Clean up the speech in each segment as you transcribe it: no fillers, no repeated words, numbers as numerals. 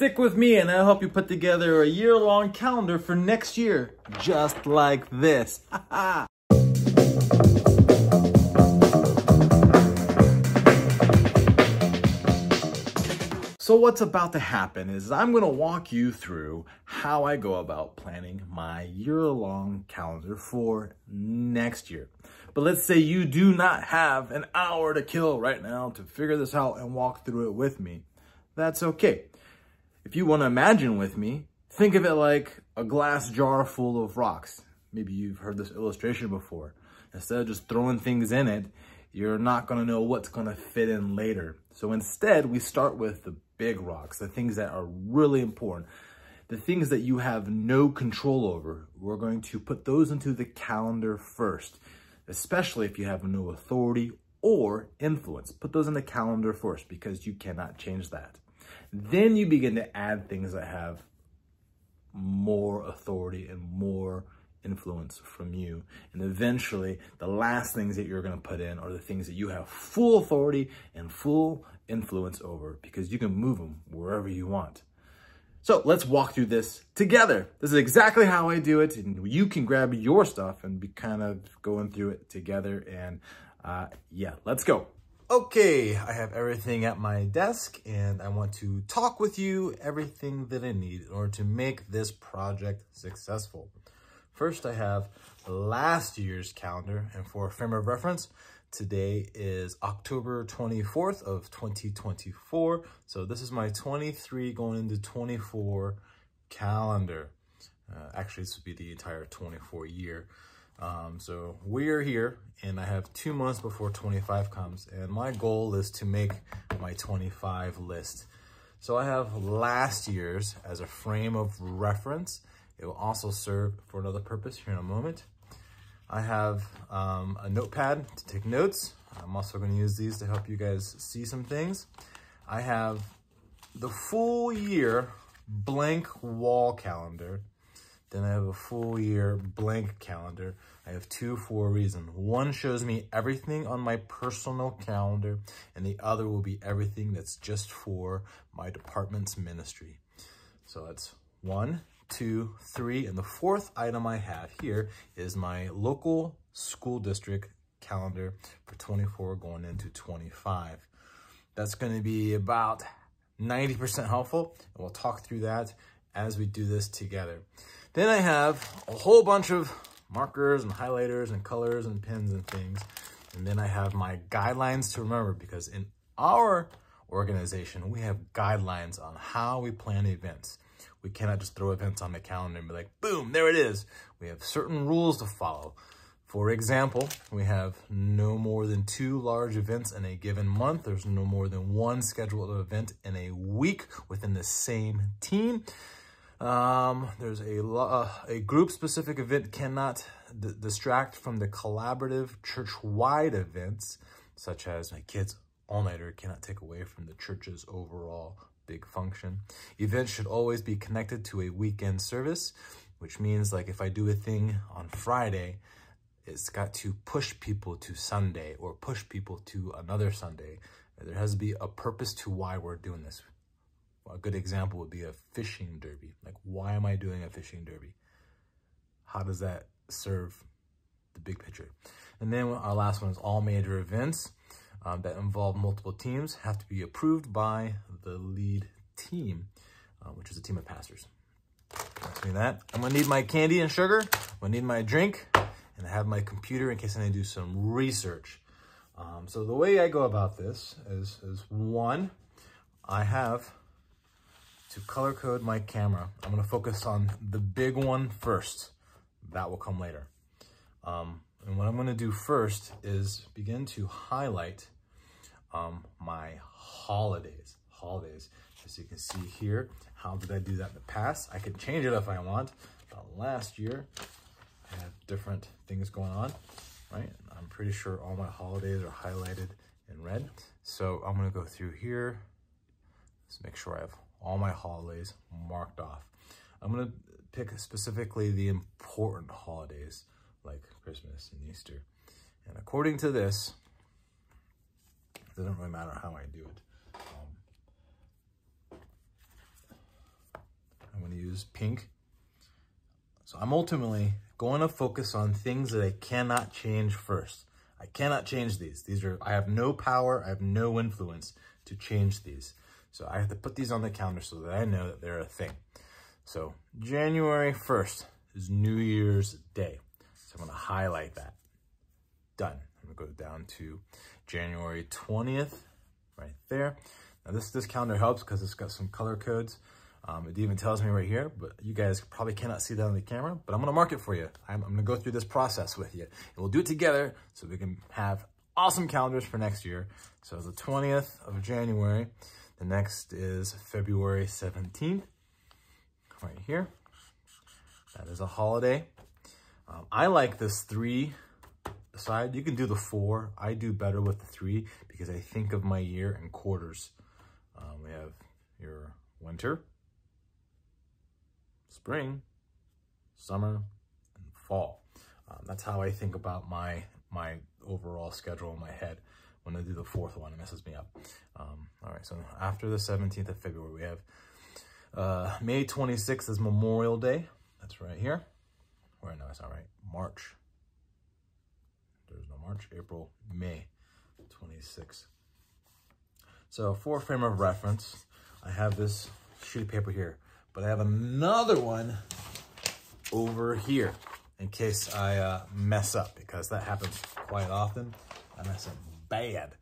Stick with me and I'll help you put together a year-long calendar for next year, just like this. So what's about to happen is I'm going to walk you through how I go about planning my year-long calendar for next year. But let's say you do not have an hour to kill right now to figure this out and walk through it with me. That's okay. If you want to imagine with me, think of it like a glass jar full of rocks. Maybe you've heard this illustration before. Instead of just throwing things in it, you're not going to know what's going to fit in later. So instead, we start with the big rocks, the things that are really important, the things that you have no control over. We're going to put those into the calendar first, especially if you have no authority or influence. Put those in the calendar first because you cannot change that. Then you begin to add things that have more authority and more influence from you. And eventually, the last things that you're going to put in are the things that you have full authority and full influence over because you can move them wherever you want. So let's walk through this together. This is exactly how I do it. And you can grab your stuff and be kind of going through it together. And yeah, let's go. Okay, I have everything at my desk and I want to talk with you everything that I need in order to make this project successful. First, I have last year's calendar, and for a frame of reference, today is October 24th of 2024. So this is my 23 going into 24 calendar. Actually, this would be the entire 24 year. So we are here and I have 2 months before 25 comes, and my goal is to make my 25 list. So I have last year's as a frame of reference. It will also serve for another purpose here in a moment. I have a notepad to take notes. I'm also going to use these to help you guys see some things. I have the full year blank wall calendar. Then I have a full year blank calendar. I have two for a reason. One shows me everything on my personal calendar, and the other will be everything that's just for my department's ministry. So that's 1, 2, 3, and the fourth item I have here is my local school district calendar for 24 going into 25. That's going to be about 90% helpful, and we'll talk through that as we do this together. Then I have a whole bunch of markers and highlighters and colors and pens and things. And then I have my guidelines to remember, because in our organization, we have guidelines on how we plan events. We cannot just throw events on the calendar and be like, boom, there it is. We have certain rules to follow. For example, we have no more than 2 large events in a given month. There's no more than 1 scheduled event in a week within the same team. There's a group-specific event cannot distract from the collaborative church-wide events, such as my kids' all-nighter cannot take away from the church's overall big function. Events should always be connected to a weekend service, which means like if I do a thing on Friday, it's got to push people to Sunday or push people to another Sunday. There has to be a purpose to why we're doing this. A good example would be a fishing derby. Like, why am I doing a fishing derby? How does that serve the big picture? And then our last one is all major events that involve multiple teams have to be approved by the lead team, which is a team of pastors. That's me that. I'm gonna need my candy and sugar. I'm gonna need my drink, and I have my computer in case I need to do some research. So the way I go about this is one, I have to color code my camera. I'm gonna focus on the big one first. That will come later. And what I'm gonna do first is begin to highlight my holidays. As you can see here, how did I do that in the past? I could change it if I want. Last year, I had different things going on, right? I'm pretty sure all my holidays are highlighted in red. So I'm gonna go through here. Let's make sure I have all my holidays marked off. I'm gonna pick specifically the important holidays like Christmas and Easter. And according to this, it doesn't really matter how I do it. is pink. So I'm ultimately going to focus on things that I cannot change first. I cannot change these. I have no power, I have no influence to change these. So I have to put these on the calendar so that I know that they're a thing. So January 1st is New Year's Day. So I'm gonna highlight that. Done. I'm gonna go down to January 20th, right there. Now this calendar helps because it's got some color codes. It even tells me right here, but you guys probably cannot see that on the camera, but I'm gonna mark it for you. I'm gonna go through this process with you. And we'll do it together so we can have awesome calendars for next year. So the 20th of January, the next is February 17th, right here. That is a holiday. I like this 3 side. You can do the 4. I do better with the 3 because I think of my year in quarters. We have your winter, spring, summer, and fall. That's how I think about my overall schedule in my head. When I do the 4th one, it messes me up. All right, so after the 17th of February, we have May 26th is Memorial Day. That's right here. Or no, it's not right. March. There's no March, April, May 26th. So for frame of reference, I have this sheet of paper here, but I have another one over here in case I mess up, because that happens quite often. I mess up bad.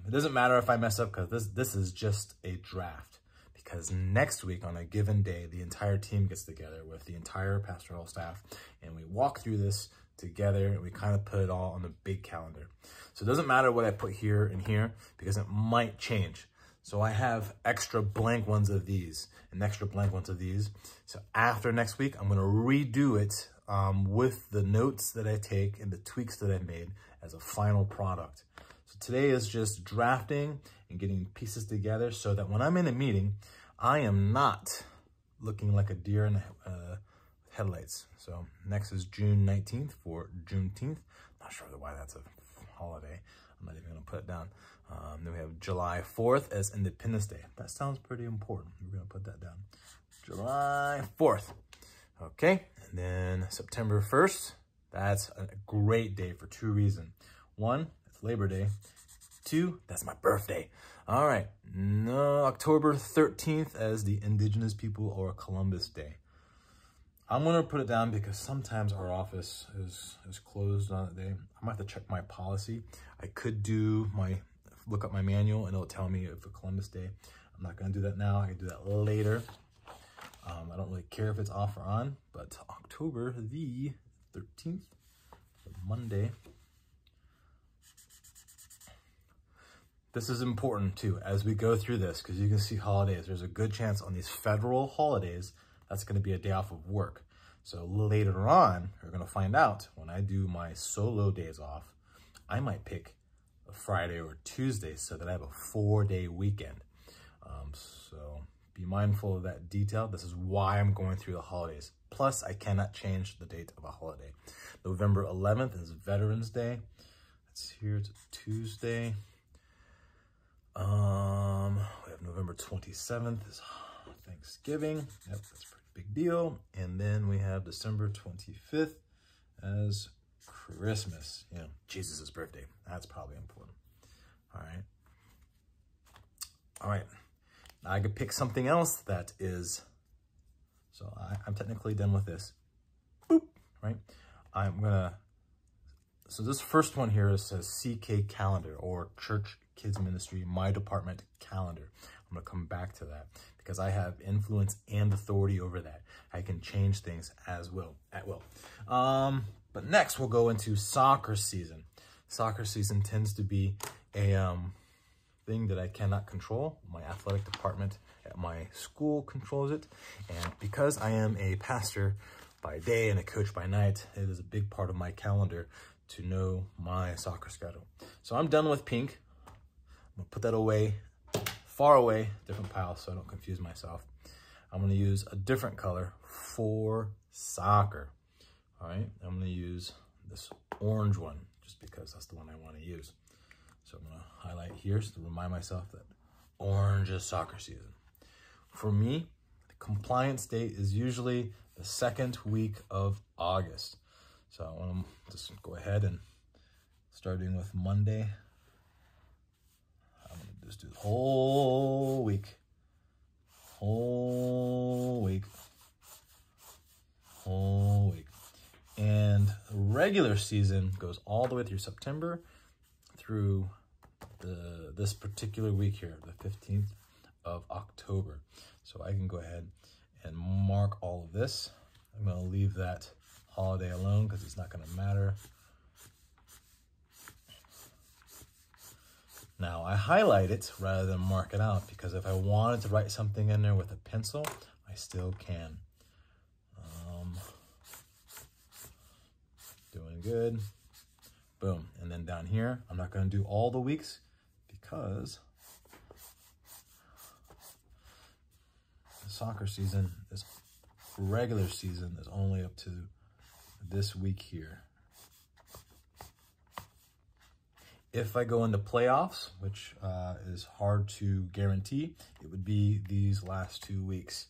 It doesn't matter if I mess up because this is just a draft, because next week on a given day, the entire team gets together with the entire pastoral staff and we walk through this together and we kind of put it all on the big calendar. So it doesn't matter what I put here and here because it might change. So I have extra blank ones of these and extra blank ones of these. So after next week, I'm going to redo it with the notes that I take and the tweaks that I made as a final product. So today is just drafting and getting pieces together so that when I'm in a meeting, I am not looking like a deer in the headlights. So next is June 19th for Juneteenth. Not sure why that's a holiday. I'm not even going to put it down. Then we have July 4th as Independence Day. That sounds pretty important. We're going to put that down. July 4th. Okay. And then September 1st. That's a great day for 2 reasons. 1, it's Labor Day. 2, that's my birthday. All right. No, October 13th as the Indigenous People or Columbus Day. I'm going to put it down because sometimes our office is closed on that day. I might have to check my policy. I could look up my manual and it'll tell me if it's Columbus Day. I'm not going to do that now. I can do that later. I don't really care if it's off or on, but October the 13th, Monday. This is important too as we go through this because you can see holidays. There's a good chance on these federal holidays that's going to be a day off of work. So later on, we're going to find out when I do my solo days off, I might pick a Friday or Tuesday so that I have a 4-day weekend. So be mindful of that detail. This is why I'm going through the holidays. Plus, I cannot change the date of a holiday. November 11th is Veterans Day. It's here, it's a Tuesday. We have November 27th is Thanksgiving. Yep, that's a pretty big deal. And then we have December 25th as Christmas. You know, Jesus' birthday. That's probably important. All right. All right. Now I could pick something else that is, so I'm technically done with this. Boop, right? So this first one here says CK Calendar or Church Kids Ministry, My Department Calendar. I'm going to come back to that because I have influence and authority over that. I can change things at will. But next we'll go into soccer season. Soccer season tends to be a thing that I cannot control. My athletic department at my school controls it. And because I am a pastor by day and a coach by night, it is a big part of my calendar to know my soccer schedule. So I'm done with pink. I'm gonna put that away, far away, different pile so I don't confuse myself. I'm gonna use a different color for soccer. All right, I'm gonna use this orange one just because that's the one I wanna use. So I'm gonna highlight here to remind myself that orange is soccer season. For me, the compliance date is usually the second week of August. So I want to just go ahead and starting with Monday. I'm going to just do the whole week. Whole week. Whole week. And the regular season goes all the way through September through this particular week here, the 15th of October. So I can go ahead and mark all of this. I'm going to leave that holiday alone because it's not going to matter. Now I highlight it rather than mark it out because if I wanted to write something in there with a pencil, I still can. Doing good. Boom. And then down here, I'm not going to do all the weeks because the soccer season, this regular season is only up to this week here. If I go into playoffs, which is hard to guarantee, it would be these last 2 weeks.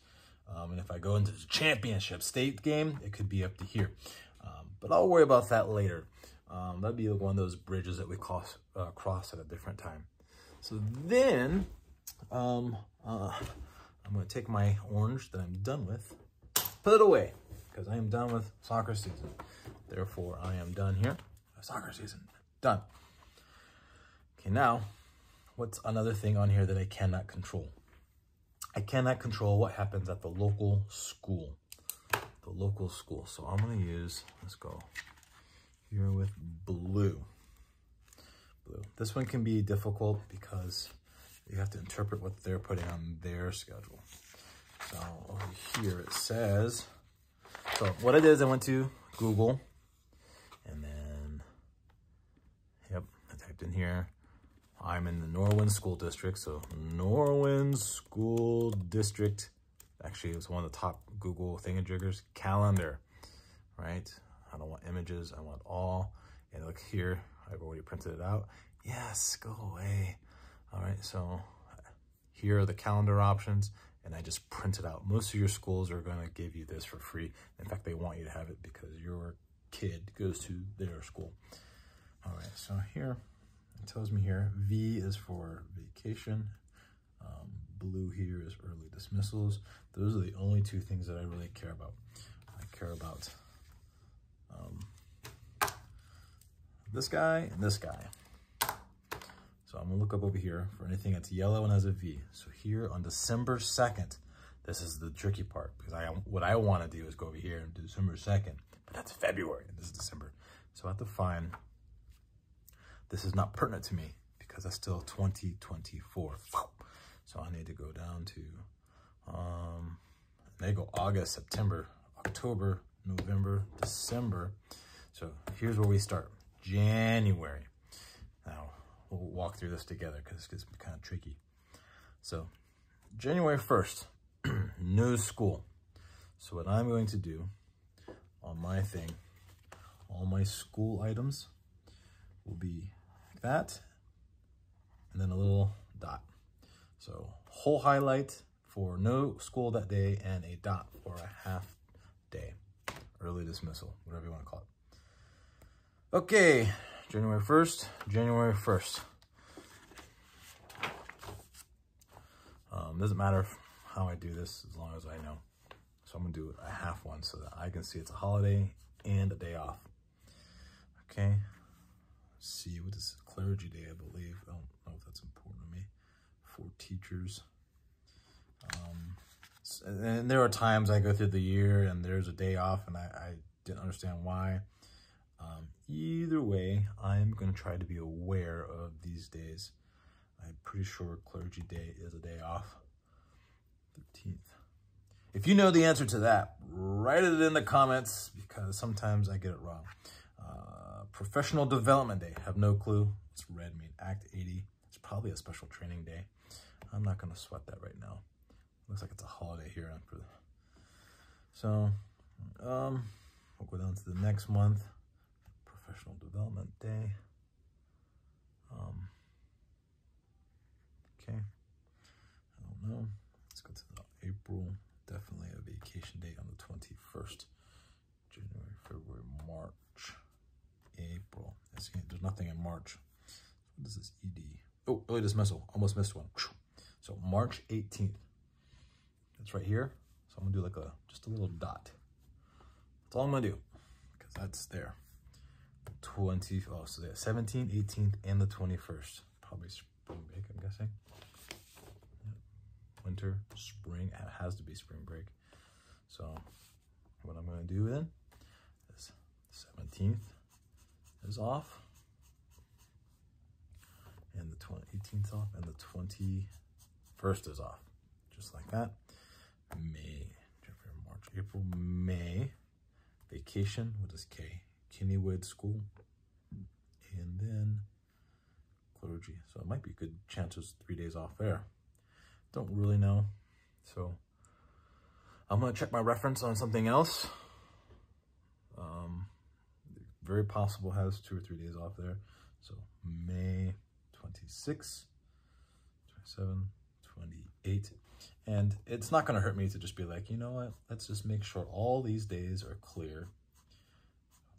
And if I go into the championship state game, it could be up to here. But I'll worry about that later. That'd be one of those bridges that we cross at a different time. So then, I'm going to take my orange that I'm done with, put it away, because I am done with soccer season. Therefore, I am done here. Soccer season, done. Okay, now, what's another thing on here that I cannot control? I cannot control what happens at the local school. The local school. So I'm going to use, let's go here with blue. Blue. This one can be difficult because you have to interpret what they're putting on their schedule. So over here it says, so what it is, I went to Google and then, yep, I typed in here, I'm in the Norwin School District. So Norwin School District, actually it was one of the top Google thingajiggers, calendar, right? I don't want images, I want all. And look here, I've already printed it out. Yes, go away. All right, so here are the calendar options, and I just print it out. Most of your schools are gonna give you this for free. In fact, they want you to have it because your kid goes to their school. All right, so here, it tells me here, V is for vacation. Blue here is early dismissals. Those are the only two things that I really care about. I care about this guy and this guy. So I'm gonna look up over here for anything that's yellow and has a V. So here on December 2nd, this is the tricky part because what I want to do is go over here and do December 2nd, but that's February and this is December. So I have to find, this is not pertinent to me because that's still 2024. So I need to go down to, they go August, September, October, November, December. So here's where we start, January. Now, we'll walk through this together because it's gonna be kind of tricky. So January 1st, no school. So what I'm going to do on my thing, all my school items will be that, and then a little dot. So whole highlight for no school that day and a dot for a half day, early dismissal, whatever you want to call it. Okay, January 1st, January 1st. Doesn't matter how I do this as long as I know. So I'm gonna do a half one so that I can see it's a holiday and a day off. Okay, let's see, what is clergy day, I believe. I don't know if that's important to me. For teachers. And there are times I go through the year and there's a day off and I didn't understand why. Either way, I'm going to try to be aware of these days. I'm pretty sure clergy day is a day off. 13th. If you know the answer to that, write it in the comments because sometimes I get it wrong. Professional development day, have no clue. It's red mean Act 80. It's probably a special training day. I'm not going to sweat that right now. Looks like it's a holiday here. So, we'll go down to the next month. Professional development day. Okay. I don't know. Let's go to April. Definitely nothing in March. What is this ED? Oh, early dismissal. Almost missed one. So March 18th. It's right here. So I'm gonna do like just a little dot. That's all I'm gonna do, because that's there. 20, oh, so the 17th, 18th, and the 21st. Probably spring break, I'm guessing. Winter, spring, it has to be spring break. So what I'm gonna do then is 17th is off, and the 18th off, and the 21st is off. Just like that. May, March, April, May, vacation, what is K? Kennywood School, and then clergy. So it might be a good chance there's 3 days off there. Don't really know. So I'm gonna check my reference on something else. Very possible has 2 or 3 days off there. So May 26, 27, 28. And it's not gonna hurt me to just be like, you know what? Let's just make sure all these days are clear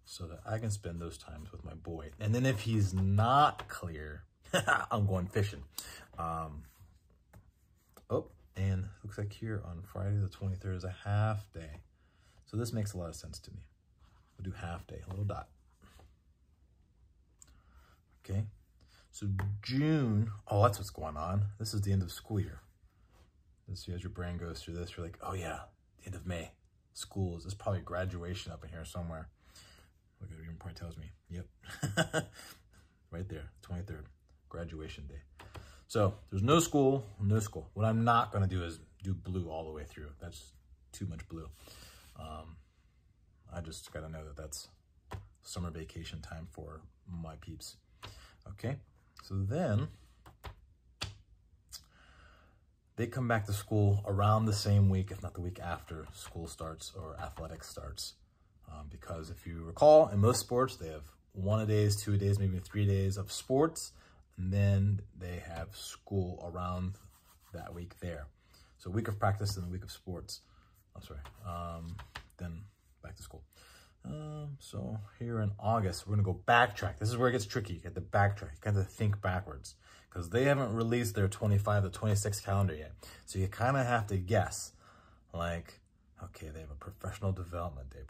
so that I can spend those times with my boy. And then if he's not clear, I'm going fishing. Oh, and looks like here on Friday the 23rd is a half day. So this makes a lot of sense to me. We'll do half day, a little dot. Okay, so June, oh, that's what's going on. This is the end of school year. So as your brain goes through this, you're like, oh yeah, the end of May. Schools, there's probably graduation up in here somewhere. Look at it, even probably tells me, yep. Right there, 23rd, graduation day. So there's no school, no school. What I'm not gonna do is do blue all the way through. That's too much blue. I just gotta know that that's summer vacation time for my peeps. Okay, so then they come back to school around the same week, if not the week after school starts or athletics starts. Because if you recall, in most sports, they have 1 a days, 2 a days, maybe 3 days of sports, and then they have school around that week there. So a week of practice and a week of sports. I'm sorry, then back to school. So here in August, we're gonna go backtrack. This is where it gets tricky. You have to backtrack, you have to think backwards, because they haven't released their 25 to 26 calendar yet. So you kind of have to guess, like, okay, they have a professional development day,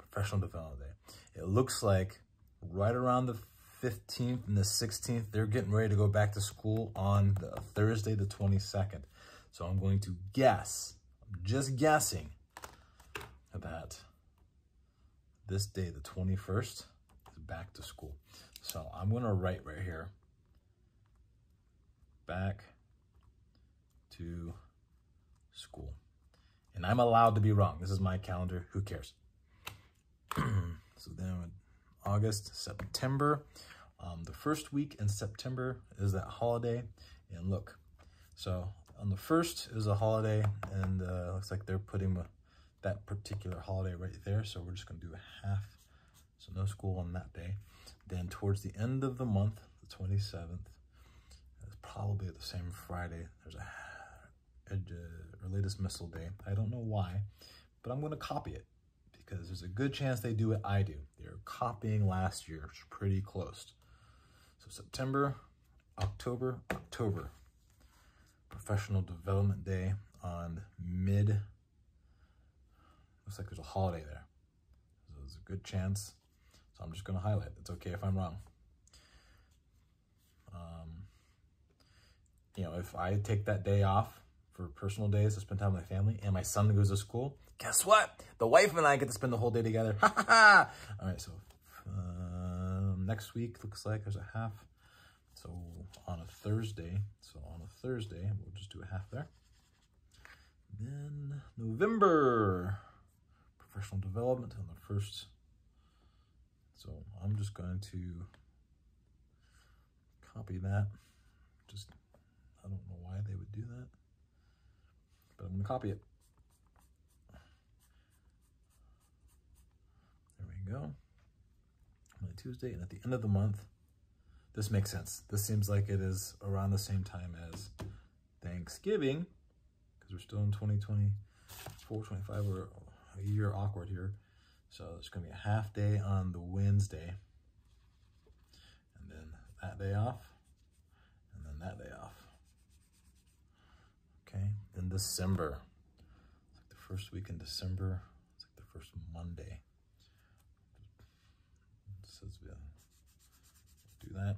It looks like right around the 15th and the 16th, they're getting ready to go back to school on the Thursday, the 22nd. So I'm going to guess, I'm just guessing, that this day, the 21st, is back to school. So I'm gonna write right here, back to school. And I'm allowed to be wrong. This is my calendar, who cares? So then August, September, the first week in September is that holiday. And look, so on the 1st is a holiday, and looks like they're putting that particular holiday right there. So we're just gonna do a half, so no school on that day. Then towards the end of the month, the 27th, it's probably the same Friday, there's a early dismissal day. I don't know why, but I'm gonna copy it because there's a good chance they do what I do. They're copying last year, it's pretty close. So September, October, professional development day on looks like there's a holiday there. So there's a good chance. So I'm just gonna highlight. It's okay if I'm wrong. You know, if I take that day off for personal days to spend time with my family and my son goes to school, guess what? The wife and I get to spend the whole day together. Ha ha ha! All right, so next week looks like there's a half. So on a Thursday, we'll just do a half there. Then November, professional development on the 1st. So I'm just going to copy that. Just, I don't know why they would do that, but I'm gonna copy it. There we go. Monday, Tuesday, and at the end of the month, this makes sense. This seems like it is around the same time as Thanksgiving, because we're still in 2024, 25, we're a year awkward here. So it's gonna be a half day on the Wednesday, and then that day off, and then that day off. Okay, then December. It's like the first week in December. It's like the first Monday. It says we'll do that.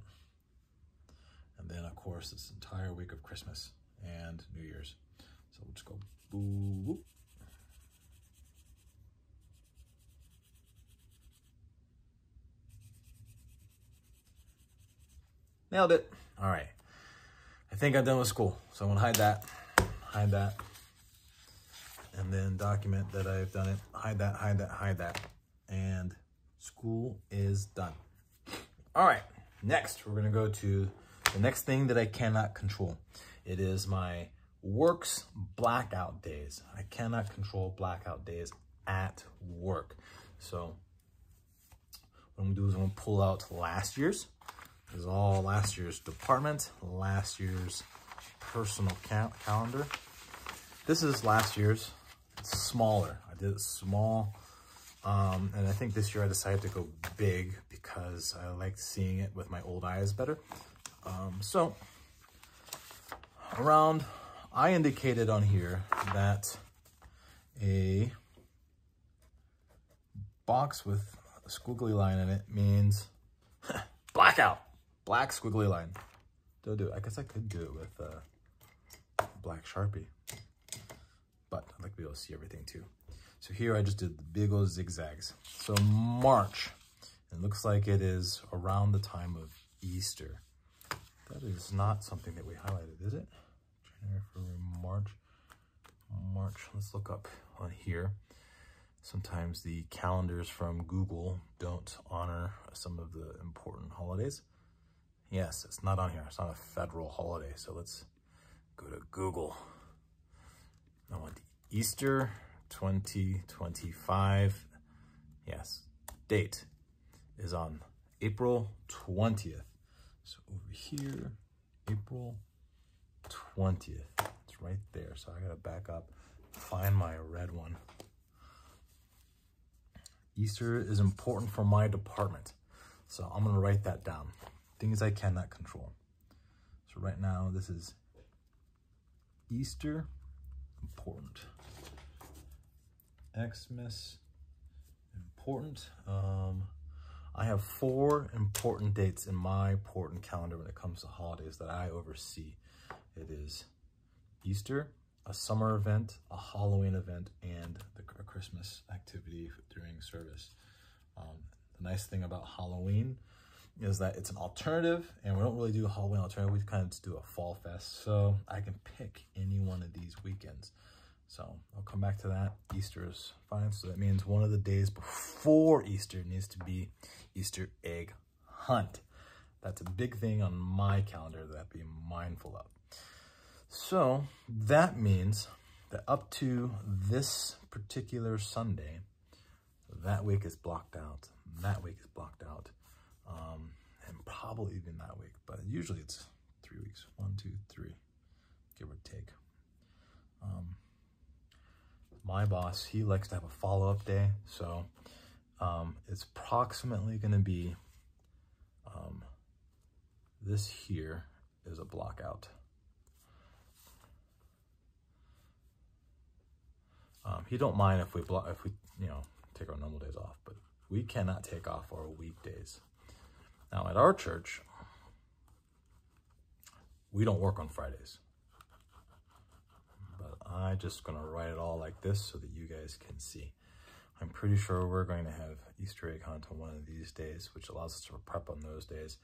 And then, of course, this entire week of Christmas and New Year's. So we'll just go boo, whoop. Nailed it. All right. I think I'm done with school. So I'm gonna hide that, and then document that I've done it. Hide that. And school is done. All right. Next, we're gonna go to the next thing that I cannot control. It is my work's blackout days. I cannot control blackout days at work. So what I'm gonna do is I'm gonna pull out last year's. This is all last year's department, last year's personal calendar. This is last year's. It's smaller. I did it small. And I think this year I decided to go big because I liked seeing it with my old eyes better. So around, I indicated on here that a box with a squiggly line in it means blackout. Black squiggly line. Don't do it. I guess I could do it with black Sharpie, but I'd like to be able to see everything too. So here I just did the big old zigzags. So March, it looks like it is around the time of Easter. That is not something that we highlighted, is it? January, February, March. Let's look up on here. Sometimes the calendars from Google don't honor some of the important holidays. Yes, it's not on here. It's not a federal holiday. So let's go to Google. I want Easter 2025. Yes, date is on April 20th. So over here, April 20th. It's right there. So I gotta back up, find my red one. Easter is important for my department. So I'm gonna write that down. Things I cannot control. So right now, this is Easter, important. Xmas, important. I have 4 important dates in my important calendar when it comes to holidays that I oversee. It is Easter, a summer event, a Halloween event, and a Christmas activity during service. The nice thing about Halloween is that it's an alternative, and we don't really do a Halloween alternative. We kind of just do a fall fest. So I can pick any one of these weekends. So I'll come back to that. Easter is fine. So that means one of the days before Easter needs to be Easter egg hunt. That's a big thing on my calendar that I have to be mindful of. So that means that up to this particular Sunday, that week is blocked out. That week is blocked out. And probably even that week, but usually it's 3 weeks. 1, 2, 3, give or take. My boss, he likes to have a follow-up day. So it's approximately going to be, this here is a block out. He don't mind if we take our normal days off, but we cannot take off our weekdays. Now at our church, we don't work on Fridays, but I'm just gonna write it all like this so that you guys can see. I'm pretty sure we're going to have Easter egg hunt on one of these days, which allows us to prep on those days.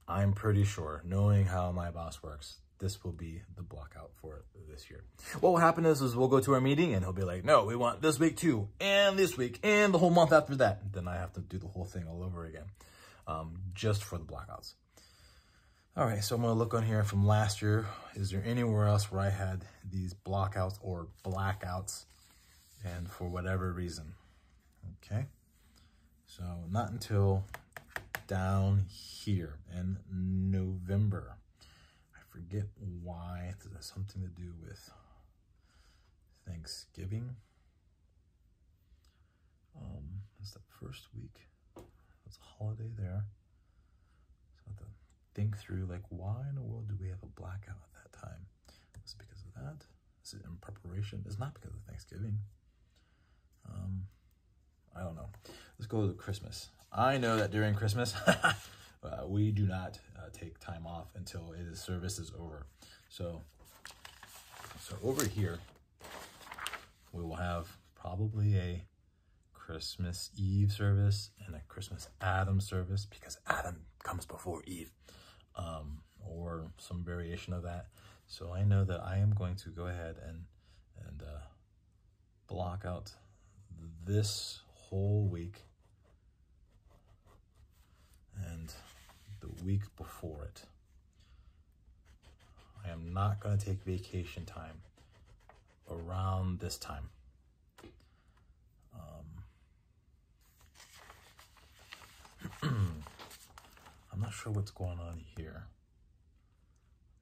I'm pretty sure, knowing how my boss works, this will be the block out for it this year. What will happen is we'll go to our meeting and he'll be like, no, we want this week too, and this week, and the whole month after that. Then I have to do the whole thing all over again, just for the blackouts. All right, so I'm gonna look on here from last year. Is there anywhere else where I had these blockouts or blackouts, and for whatever reason? Okay, so not until down here in November. I forget why. It has something to do with Thanksgiving. It's the first week. It's a holiday there. So the think through, like, why in the world do we have a blackout at that time? Is it because of that? Is it in preparation? It's not because of Thanksgiving. I don't know. Let's go to Christmas. I know that during Christmas, we do not take time off until service is over. So over here, we will have probably a Christmas Eve service and a Christmas Adam service, because Adam comes before Eve, or some variation of that. So I know that I am going to go ahead and block out this whole week and the week before it. I am not going to take vacation time around this time. I'm not sure what's going on here.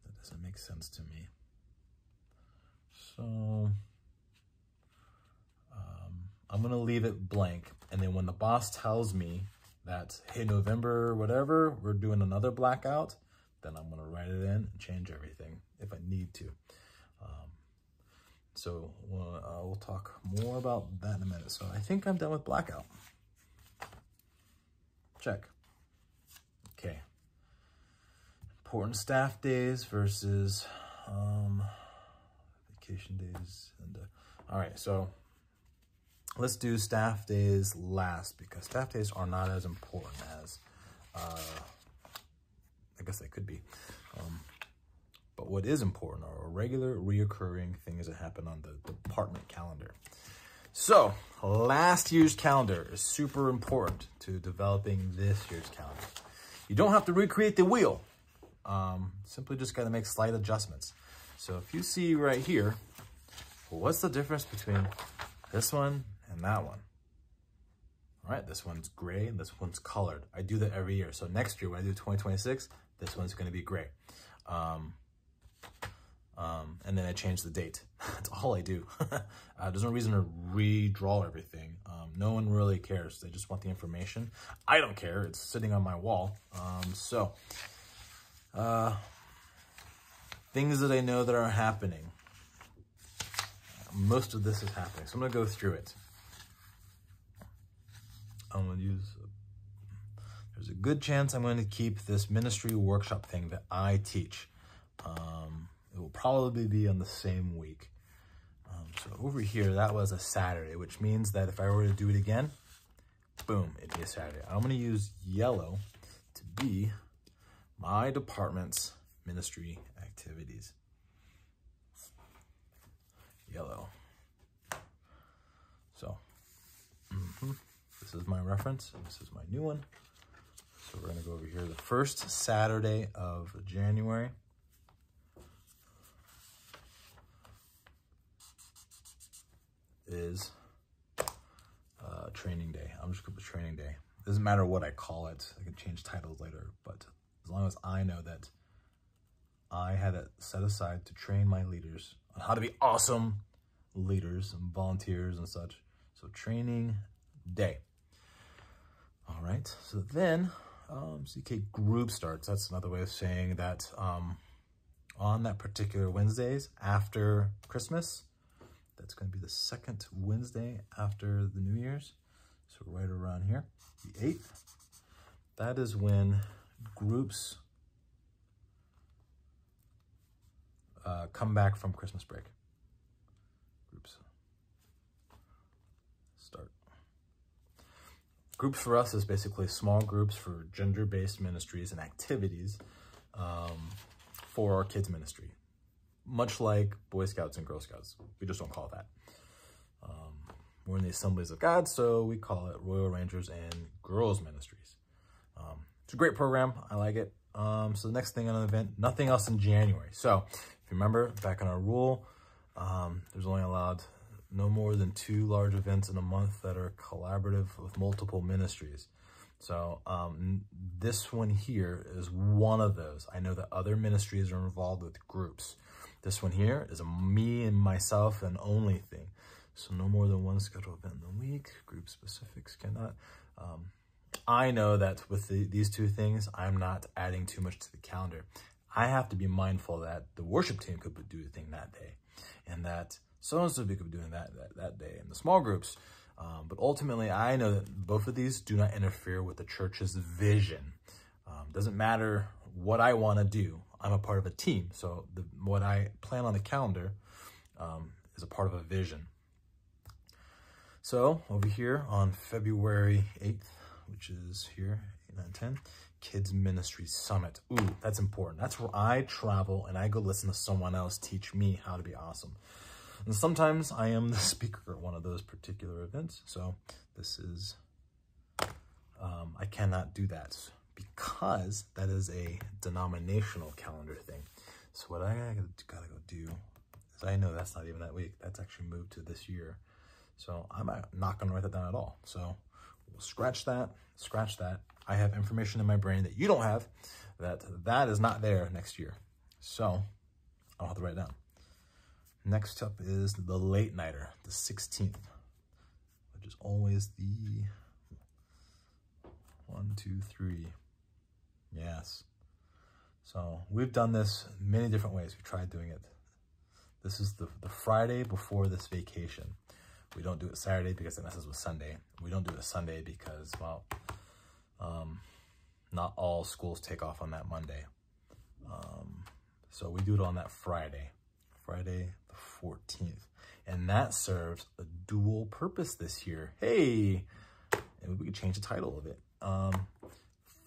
That doesn't make sense to me. So I'm going to leave it blank. And then when the boss tells me that, hey, November, whatever, we're doing another blackout, then I'm going to write it in and change everything if I need to. So we'll talk more about that in a minute. So I think I'm done with blackout. Check. Okay. Important staff days versus vacation days. And all right, so let's do staff days last, because staff days are not as important as I guess they could be. But what is important are regular, reoccurring things that happen on the department calendar. So last year's calendar is super important to developing this year's calendar. You don't have to recreate the wheel. Simply just got to make slight adjustments. So if you see right here, well, what's the difference between this one and that one? All right, this one's gray and this one's colored. I do that every year. So next year when I do 2026, this one's going to be gray. And then I change the date. That's all I do. There's no reason to redraw everything. No one really cares. They just want the information. I don't care. It's sitting on my wall. Things that I know that are happening. Most of this is happening. So I'm going to go through it. I'm going to use... There's a good chance I'm going to keep this ministry workshop thing that I teach. It will probably be on the same week. So over here, that was a Saturday, which means that if I were to do it again, boom, it'd be a Saturday. I'm going to use yellow to be my department's ministry activities. Yellow. So, this is my reference, and this is my new one. So we're going to go over here, the first Saturday of January. Is training day. I'm just going to put training day. Doesn't matter what I call it. I can change titles later, but as long as I know that I had it set aside to train my leaders on how to be awesome leaders and volunteers and such. So training day. All right. So then CK group starts. That's another way of saying that on that particular Wednesdays after Christmas, that's going to be the second Wednesday after the New Year's. So right around here, the 8th. That is when groups come back from Christmas break. Groups start. Groups for us is basically small groups for gender-based ministries and activities for our kids' ministry. Much like Boy Scouts and Girl Scouts. We just don't call it that. We're in the Assemblies of God, so we call it Royal Rangers and Girls Ministries. It's a great program. I like it. So the next thing on the event, nothing else in January. So if you remember, back in our rule, there's only allowed no more than 2 large events in a month that are collaborative with multiple ministries. So this one here is one of those. I know that other ministries are involved with groups. This one here is a me and myself and only thing. So no more than 1 scheduled event in the week. Group specifics cannot. I know that with these two things, I'm not adding too much to the calendar. I have to be mindful that the worship team could do a thing that day, and that so-and-so could be doing that day, and the small groups. But ultimately, I know that both of these do not interfere with the church's vision. Doesn't matter what I want to do. I'm a part of a team, so what I plan on the calendar is a part of a vision. So over here on February 8th, which is here, 8, 9, 10, Kids Ministry Summit. Ooh, that's important. That's where I travel and I go listen to someone else teach me how to be awesome. And sometimes I am the speaker at one of those particular events. So this is, I cannot do that because that is a denominational calendar thing. So what I gotta go do is, I know that's not even that week. That's actually moved to this year. So I'm not gonna write that down at all. So we'll scratch that. I have information in my brain that you don't have, that is not there next year. So I'll have to write it down. Next up is the late nighter, the 16th, which is always the 1, 2, 3. Yes. So we've done this many different ways. We've tried doing it. This is the Friday before this vacation. We don't do it Saturday because it messes with Sunday. We don't do it Sunday because, well, not all schools take off on that Monday. So we do it on that Friday the 14th. And that serves a dual purpose this year. Hey, and we could change the title of it.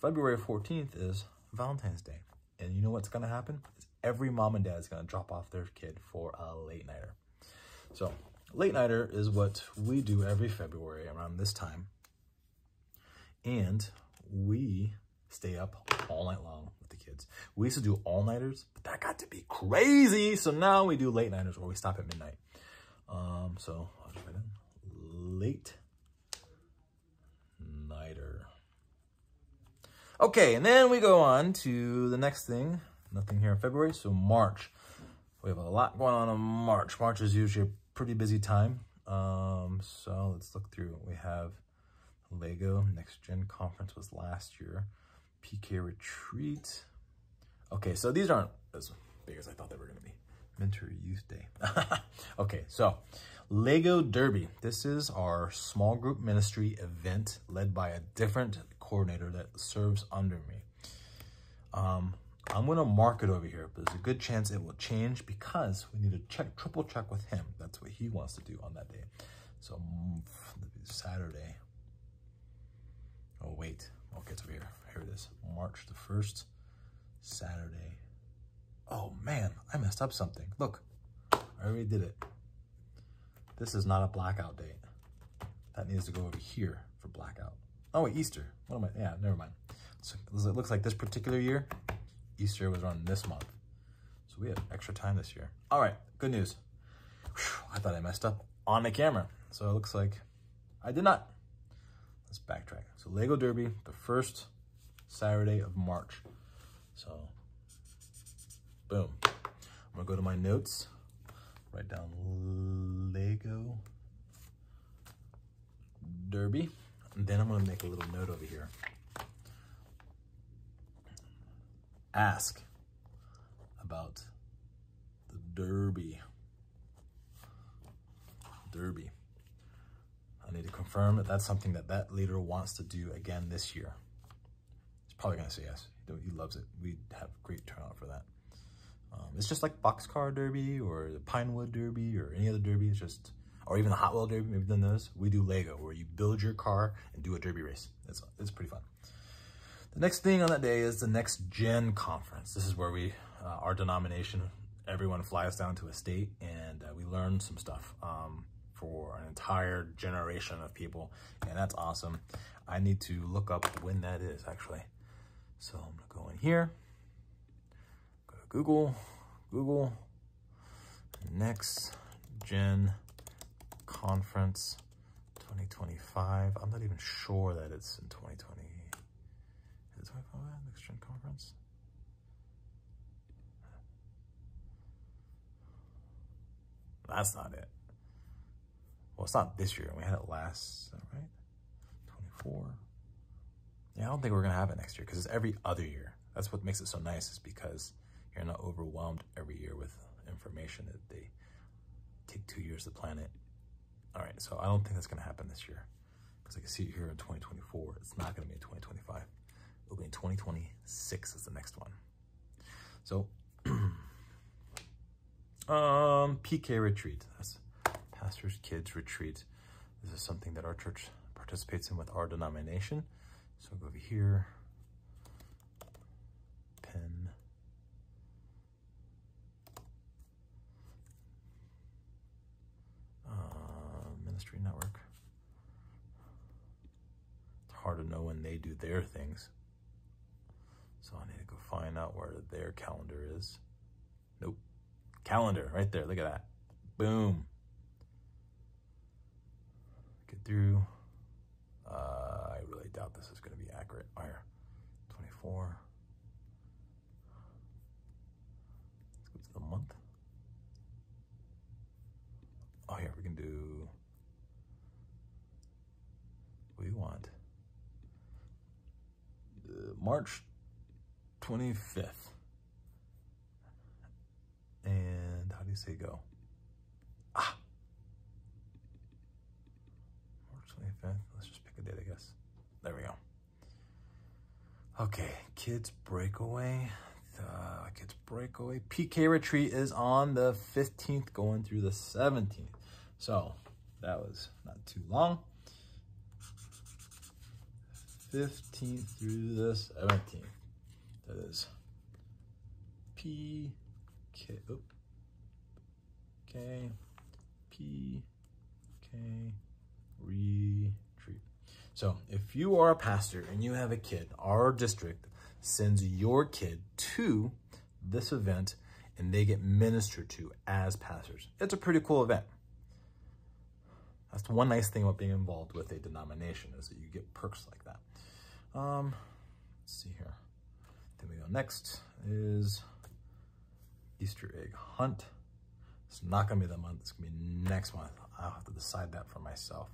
February 14th is Valentine's Day. And you know what's gonna happen? Is every mom and dad is gonna drop off their kid for a late nighter. So late nighter is what we do every February around this time. And we stay up all night long with the kids. We used to do all-nighters, but that got to be crazy. So now we do late nighters where we stop at midnight. So I'll just write in late nighter. Okay, and then we go on to the next thing. Nothing here in February, so March. We have a lot going on in March. March is usually a pretty busy time. So let's look through. We have Lego Next Gen Conference was last year. PK Retreat. Okay, so these aren't as big as I thought they were going to be. Mentor Youth Day. Okay, so Lego Derby. This is our small group ministry event led by a different coordinator that serves under me. I'm going to mark it over here, but there's a good chance it will change because we need to triple check with him. That's what he wants to do on that day. So Saturday. Oh, wait. Okay, it's over here. Here it is. March the 1st, Saturday. Oh, man, I messed up something. Look, I already did it. This is not a blackout date. That needs to go over here for blackout. Oh, wait, Easter. What am I? Yeah, never mind. So it looks like this particular year, Easter was on this month. So we have extra time this year. All right, good news. Whew, I thought I messed up on the camera. So it looks like I did not. Let's backtrack. So Lego Derby, the first Saturday of March. So, boom. I'm gonna go to my notes, write down Lego Derby, and then I'm gonna make a little note over here. Ask about the Derby. I need to confirm that that's something that leader wants to do again this year. He's probably gonna say yes. He loves it. We have great turnout for that. It's just like Boxcar Derby or the Pinewood Derby or any other derby. It's just, or even the Hot Wheel Derby. Maybe you've done those. We do Lego, where you build your car and do a derby race. It's pretty fun. The next thing on that day is the Next Gen Conference. This is where we, our denomination, everyone flies down to a state and we learn some stuff for an entire generation of people, and that's awesome. I need to look up when that is actually. So I'm gonna go in here, go to Google, Next Gen Conference 2025. I'm not even sure that it's in 2020. Is it 2025, Next Gen Conference? That's not it. Well, it's not this year. We had it last, is that right? 24. Yeah, I don't think we're gonna have it next year because it's every other year. That's what makes it so nice, is because you're not overwhelmed every year with information that they take 2 years to plan it. All right, so I don't think that's gonna happen this year because I can see it here in 2024. It's not gonna be in 2025. It'll be in 2026 is the next one. So, PK retreat. That's Pastor's Kids Retreat. This is something that our church participates in with our denomination. So go over here, pen, ministry network. It's hard to know when they do their things. So I need to go find out where their calendar is. Nope. Calendar, right there, look at that. Boom. Get through. I really doubt this is going to be accurate. Where? 24. Let's go to the month. Oh, here, we can do what we want. March 25th. And how do you say go? Ah! March 25th. Let's just pick a date, I guess. There we go. Okay, kids breakaway. Kids breakaway. PK retreat is on the 15th going through the 17th. So that was not too long. 15th through the 17th. That is PK. Okay. PK retreat. So if you are a pastor and you have a kid, our district sends your kid to this event and they get ministered to as pastors. It's a pretty cool event. That's the one nice thing about being involved with a denomination, is that you get perks like that. Let's see here. Then we go, next is Easter egg hunt. It's not gonna be that month, it's gonna be next month. I'll have to decide that for myself.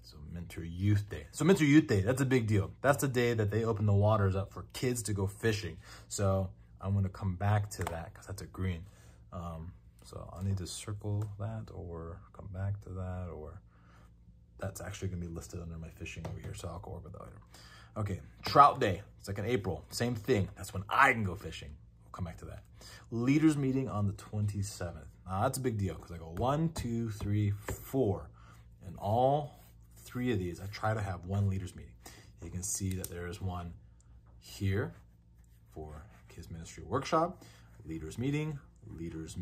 So Mentor Youth Day. So Mentor Youth Day, that's a big deal. That's the day that they open the waters up for kids to go fishing. So I'm gonna come back to that because that's a green. So I'll need to circle that or come back to that, or that's actually gonna be listed under my fishing over here. So I'll go over that later. Okay, Trout Day, it's like in April, same thing. That's when I can go fishing. We'll come back to that. Leaders meeting on the 27th. Now that's a big deal because I go 1, 2, 3, 4. And all 3 of these, I try to have one leaders meeting. You can see that there is one here for kids ministry workshop, leaders meeting. This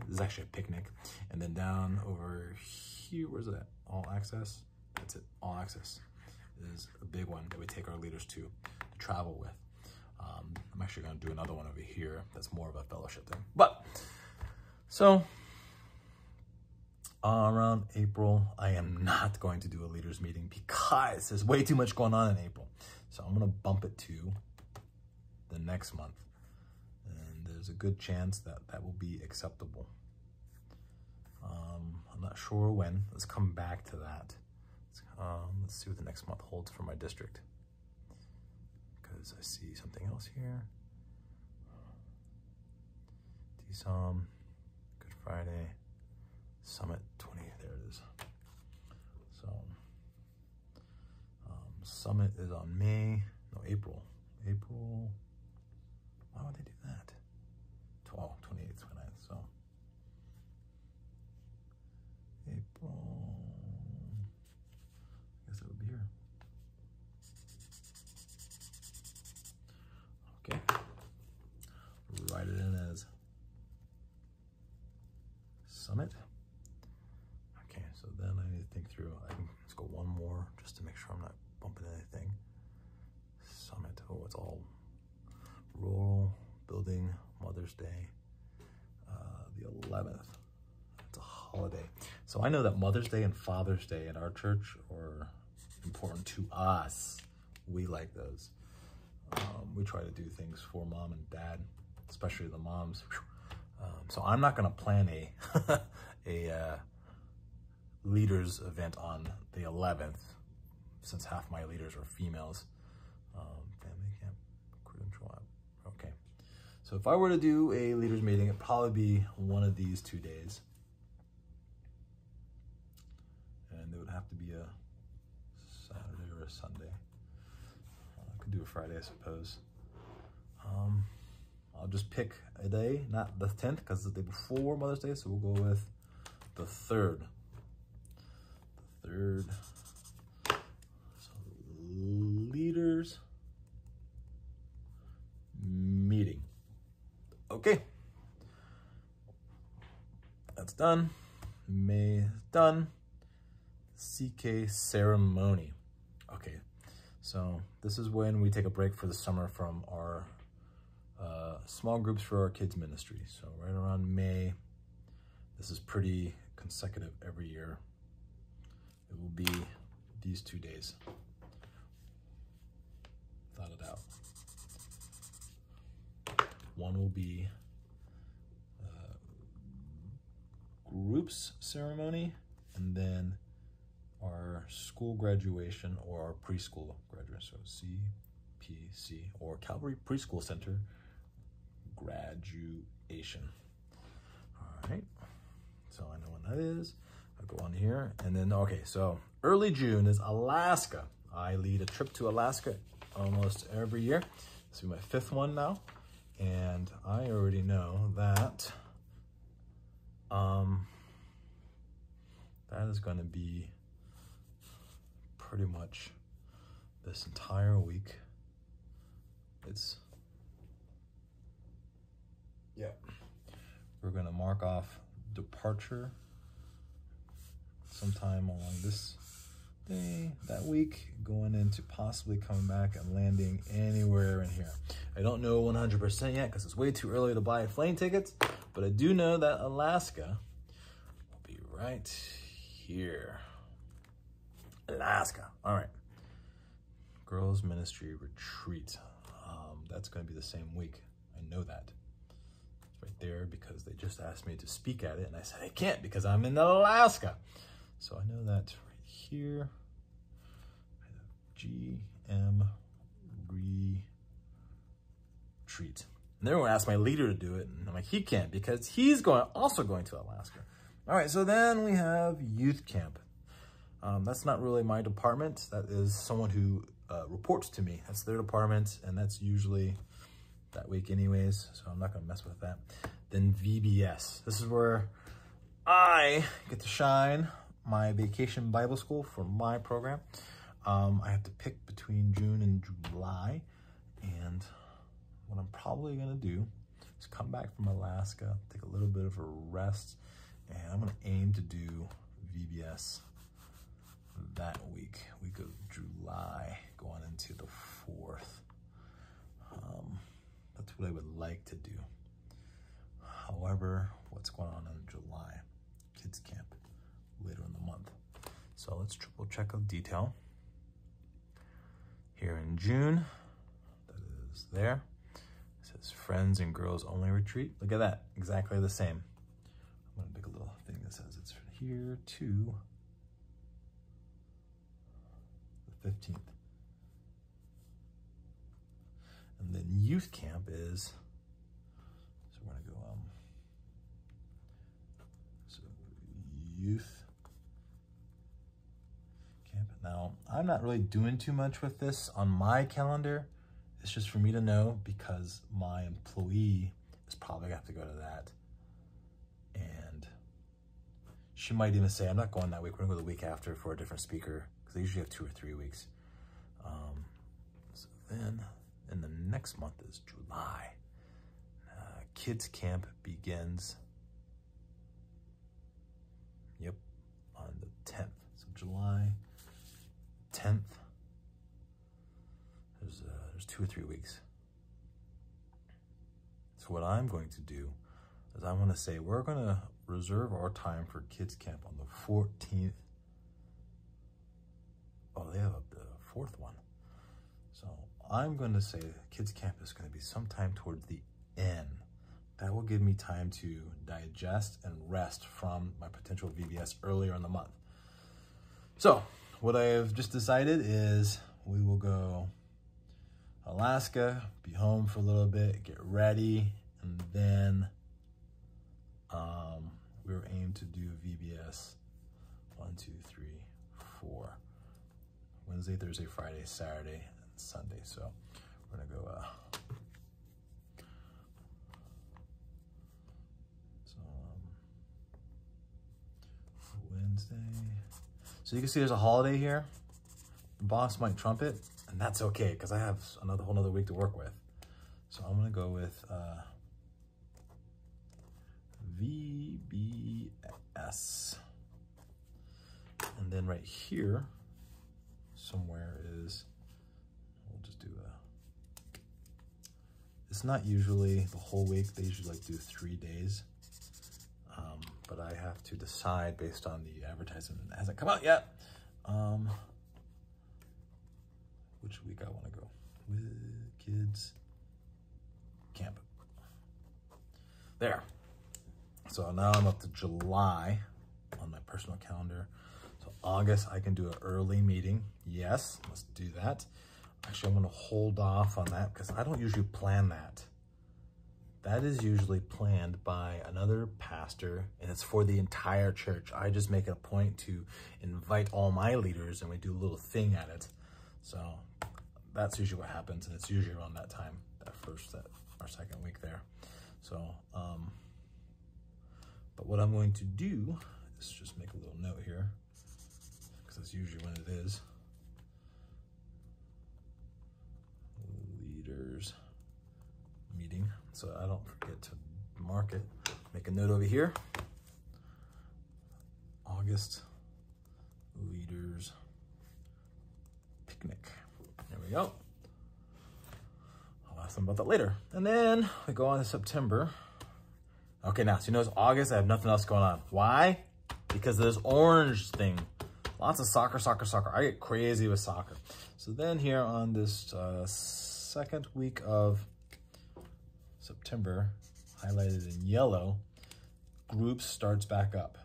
is actually a picnic. And then down over here, where's it at? All access. That's it, all access is a big one that we take our leaders to travel with. I'm actually gonna do another one over here that's more of a fellowship thing. But, so, around April, I am not going to do a leaders meeting because there's way too much going on in April. So I'm gonna bump it to the next month. And there's a good chance that that will be acceptable. I'm not sure when. Let's come back to that. Let's see what the next month holds for my district. Because I see something else here. DSOM, Good Friday, Summit 20, there it is. So, Summit is on April. Why would they do that? 28th, 29th, so. April, I guess it would be here. Okay, write it in as Summit. Okay, so then I need to think through, let's go one more just to make sure I'm not bumping anything. Summit, oh, it's all rural, building, Mother's Day, the 11th. It's a holiday. So I know that Mother's Day and Father's Day in our church are important to us. We like those. We try to do things for mom and dad, especially the moms. So I'm not gonna plan a leaders event on the 11th, since half my leaders are females. Family camp, credential app. Okay. So if I were to do a leaders meeting, it'd probably be one of these 2 days. And it would have to be a Saturday or a Sunday. I could do a Friday, I suppose. I'll just pick a day, not the 10th, because it's the day before Mother's Day, so we'll go with the 3rd. The 3rd. So, leaders meeting. Okay. That's done. May is done. CK ceremony. Okay. So this is when we take a break for the summer from our small groups for our kids ministry. So right around May, this is pretty consecutive every year. It will be these 2 days. Thought it out. One will be groups ceremony, and then our school graduation or our preschool graduation. So CPC or Calvary Preschool Center graduation. All right. So I know when that is. I'll go on here. And then, okay, so early June is Alaska. I lead a trip to Alaska almost every year. This will be my 5th one now. And I already know that that is going to be pretty much this entire week. We're going to mark off departure sometime along this day, that week, going into possibly coming back and landing anywhere in here. I don't know 100% yet because it's way too early to buy plane tickets, but I do know that Alaska will be right here. Alaska. All right. Girls Ministry Retreat. That's going to be the same week. I know that. It's right there because they just asked me to speak at it, and I said I can't because I'm in Alaska. So I know that right here. GM Retreat. And everyone asked my leader to do it, and I'm like, he can't because he's also going to Alaska. All right, so then we have youth camp. That's not really my department. That is someone who reports to me. That's their department, and that's usually that week anyways, so I'm not gonna mess with that. Then VBS. This is where I get to shine my vacation Bible school for my program. I have to pick between June and July, and what I'm probably gonna do is come back from Alaska, take a little bit of a rest, and I'm gonna aim to do VBS that week of July, going into the 4th. That's what I would like to do. However, what's going on in July? Kids camp later in the month. So let's triple check of detail. Here in June, that is there. It says Friends and Girls Only Retreat. Look at that, exactly the same. I'm gonna make a little thing that says it's from here to the 15th. And then youth camp is, so we're gonna go, so youth camp. Now, I'm not really doing too much with this on my calendar. It's just for me to know because my employee is probably gonna have to go to that. And she might even say, I'm not going that week, we're gonna go the week after for a different speaker, because they usually have 2 or 3 weeks. So then, and the next month is July. Kids camp begins, yep, on the 10th. So July 10th, there's 2 or 3 weeks. So what I'm going to do is I'm gonna say we're gonna reserve our time for kids camp on the 14th. Oh, they have the 4th one. So I'm going to say kids camp is going to be sometime towards the end. That will give me time to digest and rest from my potential VBS earlier in the month. So what I have just decided is we will go Alaska, be home for a little bit, get ready, and then we were aimed to do VBS 1, 2, 3, 4. Wednesday, Thursday, Friday, Saturday, and Sunday. So we're gonna go Wednesday. So you can see there's a holiday here. The boss might trump it, and that's okay because I have whole nother week to work with. So I'm gonna go with VBS. And then right here somewhere is, we'll just do it's not usually the whole week. They usually like do 3 days. But I have to decide based on the advertisement. It hasn't come out yet. Which week I want to go with kids camp. There. So now I'm up to July on my personal calendar. So August, I can do an early meeting. Yes, let's do that. Actually, I'm going to hold off on that because I don't usually plan that. That is usually planned by another pastor, and it's for the entire church. I just make it a point to invite all my leaders, and we do a little thing at it. So that's usually what happens, and it's usually around that time, our second week there. So, but what I'm going to do is just make a little note here, because that's usually when it is. Leaders meeting, so I don't forget to mark it. Make a note over here. August leaders picnic. There we go. I'll ask them about that later. And then we go on to September. Okay, now, so you notice August, I have nothing else going on. Why? Because of this orange thing. Lots of soccer. I get crazy with soccer. So then here on this second week of September, highlighted in yellow, groups starts back up.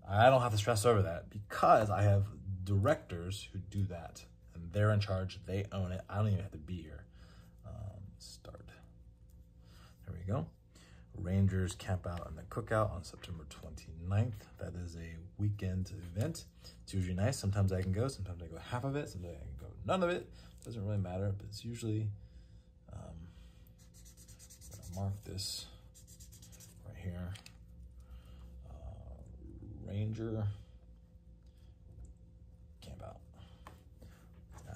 I don't have to stress over that because I have directors who do that, and they're in charge. They own it. I don't even have to be here. Start. There we go. Rangers camp out and the cookout on September 29th. That is a weekend event. It's usually nice. Sometimes I can go. Sometimes I go half of it. Sometimes I can go none of it. Doesn't really matter, but it's usually I'm gonna mark this right here. Ranger camp out.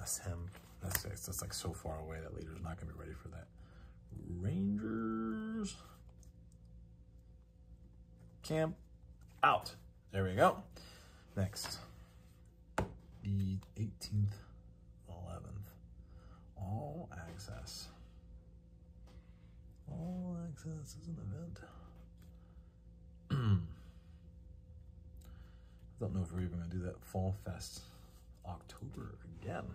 Ask him. That's like so far away that leader's not gonna be ready for that. Rangers camp out. There we go. Next, the 18th, 11th, all access. All access is an event. I don't know if we're even gonna do that. Fall Fest, October again.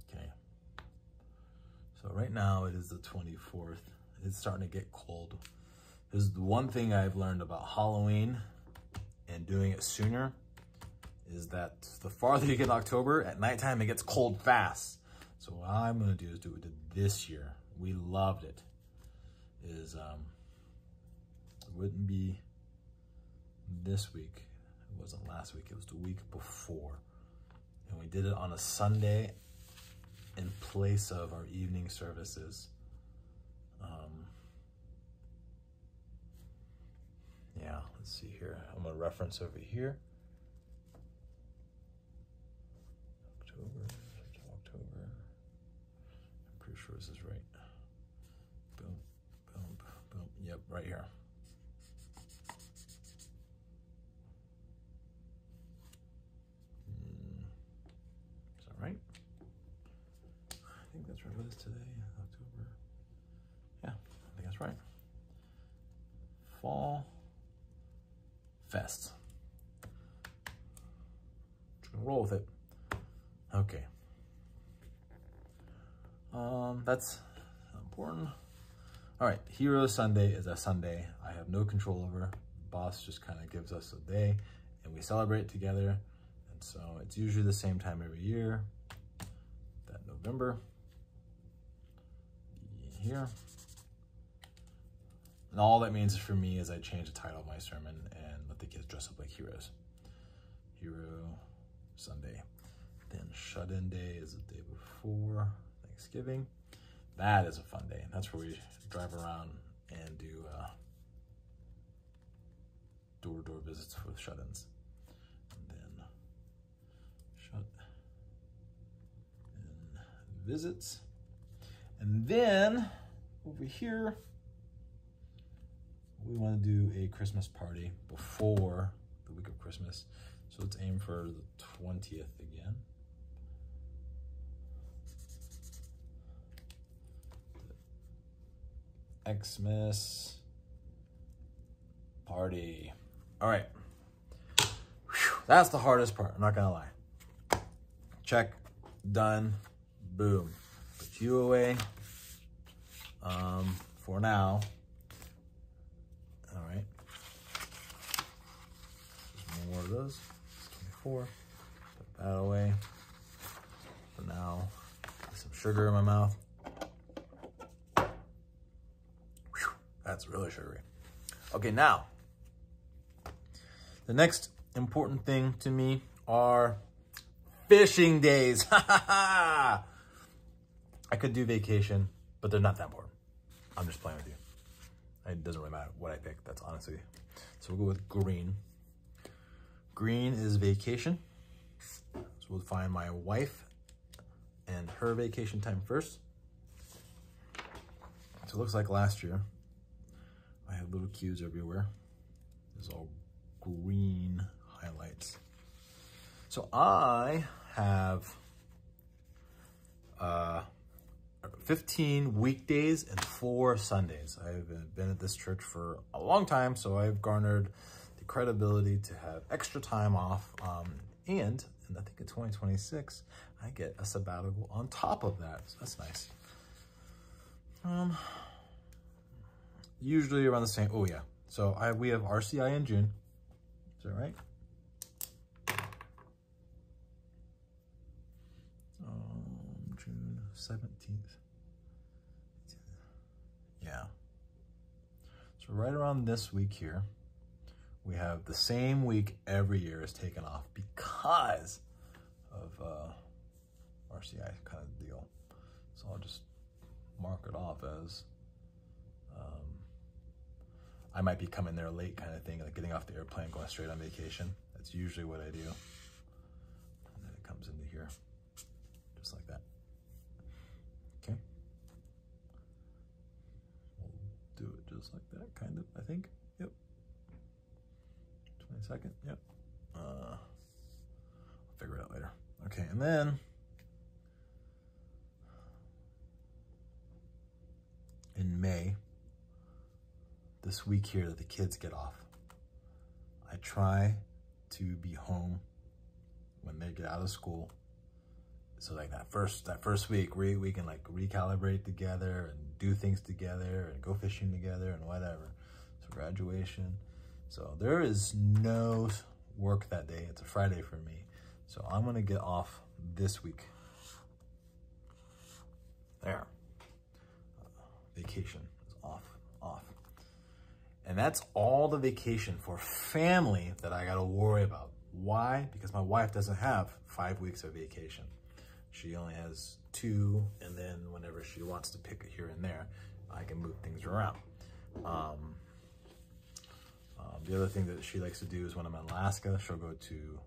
Okay. So right now it is the 24th. It's starting to get cold. This is the one thing I've learned about Halloween and doing it sooner is that the farther you get in October, at nighttime it gets cold fast. So what I'm gonna do is do what we did this year. We loved it. It wouldn't be this week. It wasn't last week, it was the week before. And we did it on a Sunday in place of our evening services. Yeah, let's see here. I'm gonna reference over here. October. I'm pretty sure this is right. Boom, boom, boom. Yep, right here. Is that right? I think that's right. What is today? October. Yeah, I think that's right. Fall Fest. Just gonna roll with it. Okay. That's important. All right, Hero Sunday is a Sunday I have no control over. The boss just kind of gives us a day, and we celebrate together. And so it's usually the same time every year, that November, here. And all that means for me is I change the title of my sermon and let the kids dress up like heroes. Hero Sunday. Then shut-in day is the day before Thanksgiving. That is a fun day. That's where we drive around and do door-to-door visits with shut-ins. And then shut-in visits. And then over here, we want to do a Christmas party before the week of Christmas. So let's aim for the 20th again. Xmas party. All right. Whew, that's the hardest part. I'm not going to lie. Check. Done. Boom. Put you away. For now. All right. More of those. 24. Put that away. For now. Get some sugar in my mouth. Whew, that's really sugary. Okay, now. The next important thing to me are fishing days. I could do vacation, but they're not that important. I'm just playing with you. It doesn't really matter what I pick. That's honestly. So we'll go with green. Green is vacation. So we'll find my wife and her vacation time first. So it looks like last year, I had little cues everywhere. There's all green highlights. So I have 15 weekdays and 4 Sundays. I've been at this church for a long time, so I've garnered the credibility to have extra time off. And I think in 2026, I get a sabbatical on top of that. So that's nice. Usually around the same, oh yeah. So we have RCI in June. Is that right? June 17th. Yeah. So right around this week here, we have the same week every year is taken off because of RCI kind of deal. So I'll just mark it off as I might be coming there late kind of thing, like getting off the airplane, going straight on vacation. That's usually what I do. And then it comes into here, just like that. Okay. We'll do it just like that, kind of, I think. Yep. 22nd, yep. I'll figure it out later. Okay, and then in May, this week here that the kids get off, I try to be home when they get out of school. So like that first week, we can like recalibrate together and do things together and go fishing together and whatever. So graduation. So there is no work that day. It's a Friday for me. So I'm gonna get off this week. There. Vacation is off. And that's all the vacation for family that I gotta worry about. Why? Because my wife doesn't have 5 weeks of vacation. She only has 2, and then whenever she wants to pick it here and there, I can move things around. The other thing that she likes to do is when I'm in Alaska, she'll go to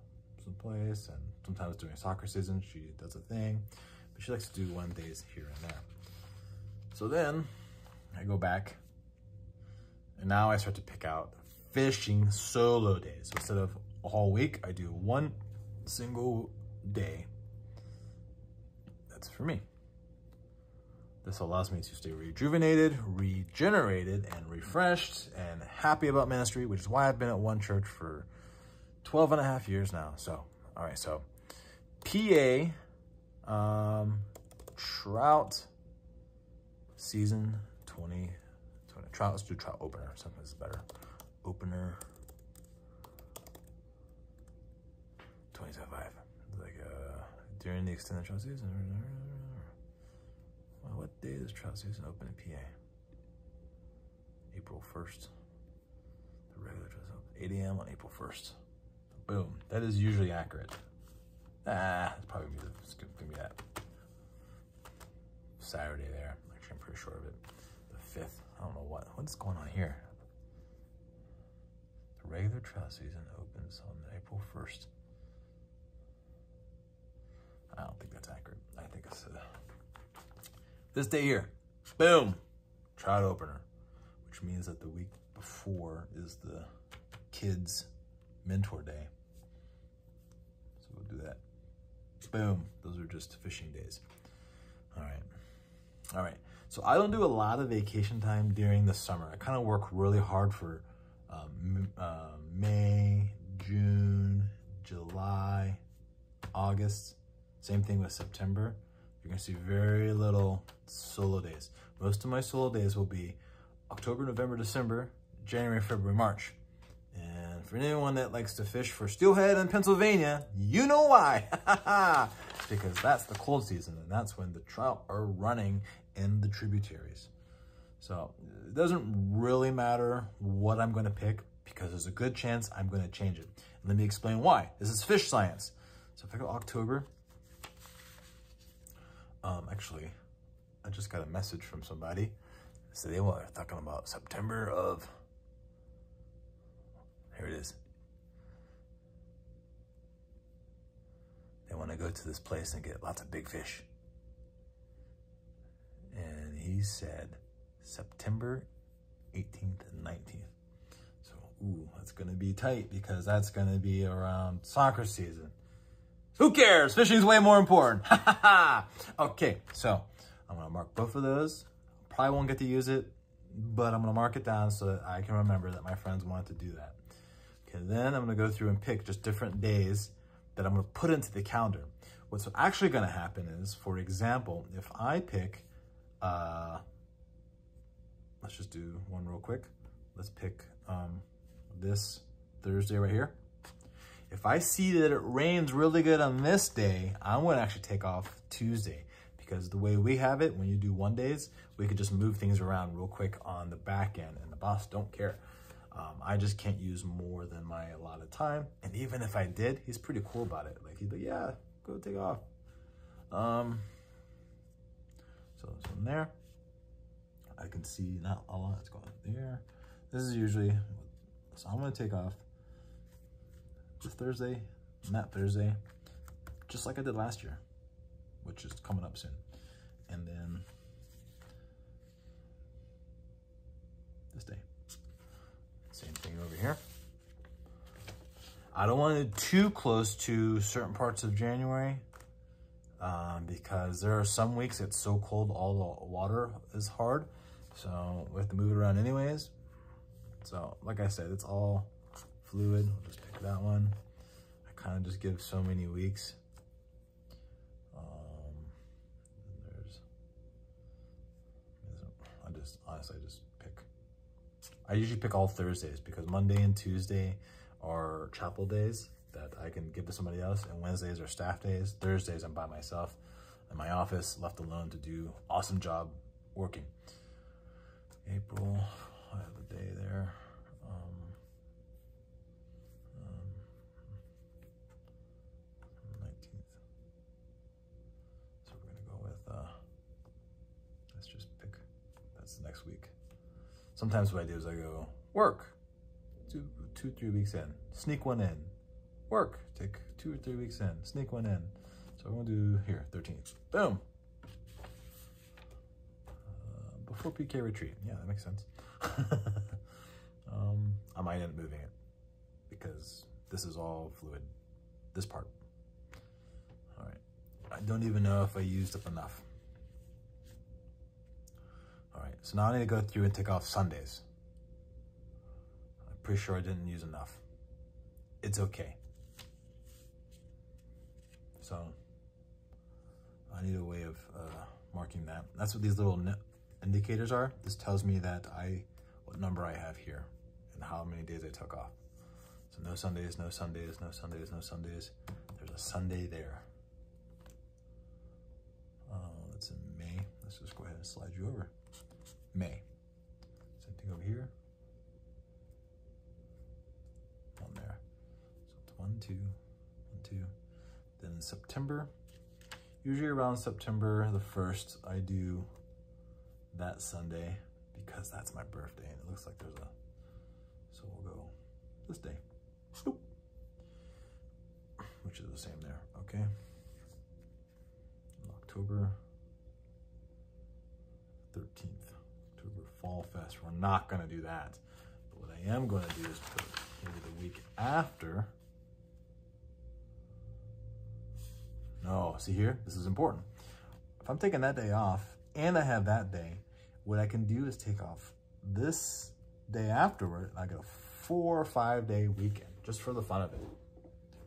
some place, and sometimes during soccer season, she does a thing, but she likes to do 1 days here and there. So then I go back, and now I start to pick out fishing solo days. So instead of a whole week, I do 1 single day. That's for me. This allows me to stay rejuvenated, regenerated, and refreshed, and happy about ministry, which is why I've been at one church for 12 and a half years now. So, all right, so PA, trout season 2020. Trout, let's do trout opener. Something's better. Opener 2025. Like, during the extended trout season. Well, what day does trout season open in PA? April 1st. The regular trout season, 8 a.m. on April 1st. Boom. That is usually accurate. It's probably gonna be that Saturday there. Actually, I'm pretty sure of it. The 5th. I don't know what's going on here. The regular trout season opens on April 1st. I don't think that's accurate. I think it's this day here. Boom. Trout opener, which means that the week before is the kids' mentor day. So we'll do that. Boom. Those are just fishing days. All right. So I don't do a lot of vacation time during the summer. I kind of work really hard for May, June, July, August. Same thing with September. You're gonna see very little solo days. Most of my solo days will be October, November, December, January, February, March. And for anyone that likes to fish for steelhead in Pennsylvania, you know why. Because that's the cold season, and that's when the trout are running in the tributaries. So it doesn't really matter what I'm going to pick, because there's a good chance I'm going to change it. And let me explain why. This is fish science. So if I go October, actually, I just got a message from somebody. So they were talking about September of, here it is. They want to go to this place and get lots of big fish. And he said September 18th and 19th. So, ooh, that's going to be tight, because that's going to be around soccer season. Who cares? Fishing's way more important. Okay, so I'm going to mark both of those. Probably won't get to use it, but I'm going to mark it down so that I can remember that my friends wanted to do that. Okay, then I'm going to go through and pick just different days that I'm going to put into the calendar. What's actually going to happen is, for example, if I pick, let's just do one real quick. Let's pick this Thursday right here. If I see that it rains really good on this day, I'm going to actually take off Tuesday, because the way we have it, when you do 1 days, we could just move things around real quick on the back end, and the boss don't care. I just can't use more than my allotted time. And even if I did, he's pretty cool about it. Like, he'd be like, yeah, go take off. So from there, I can see not a lot is going there. This is usually, so I'm going to take off this Thursday and that Thursday, just like I did last year, which is coming up soon. And then this day. Same thing over here. I don't want it too close to certain parts of January, because there are some weeks it's so cold all the water is hard. So we have to move it around anyways. So like I said, it's all fluid. I'll just pick that one. I kind of just give so many weeks. Honestly, I just pick. I usually pick all Thursdays, because Monday and Tuesday are chapel days that I can give to somebody else, and Wednesdays are staff days. Thursdays I'm by myself in my office, left alone to do awesome job working. April, I have a day there. 19th. So we're gonna go with, let's just pick, that's the next week. Sometimes what I do is I go, work, 2-3 weeks in, sneak one in, work, take 2 or 3 weeks in, sneak one in. So I'm gonna do here, 13th, boom. Before PK retreat, yeah, that makes sense. I might end up moving it, because this is all fluid, this part. All right, I don't even know if I used up enough. All right, so now I need to go through and take off Sundays. I'm pretty sure I didn't use enough. It's okay. So I need a way of marking that. That's what these little indicators are. This tells me that what number I have here and how many days I took off. So no Sundays, no Sundays, no Sundays, no Sundays. there's a Sunday there. It's in May. Let's just go ahead and slide you over. May. Same thing over here. On there. So it's 1, 2, 1, 2. Then in September, usually around September the 1st, I do that Sunday because that's my birthday. And it looks like there's a, so we'll go this day. Boop. Which is the same there, okay? October 13th, October Fall Fest. We're not gonna do that. But what I am gonna do is put maybe the week after. No, see here, this is important. If I'm taking that day off and I have that day, what I can do is take off this day afterward. I get a 4 or 5 day weekend just for the fun of it,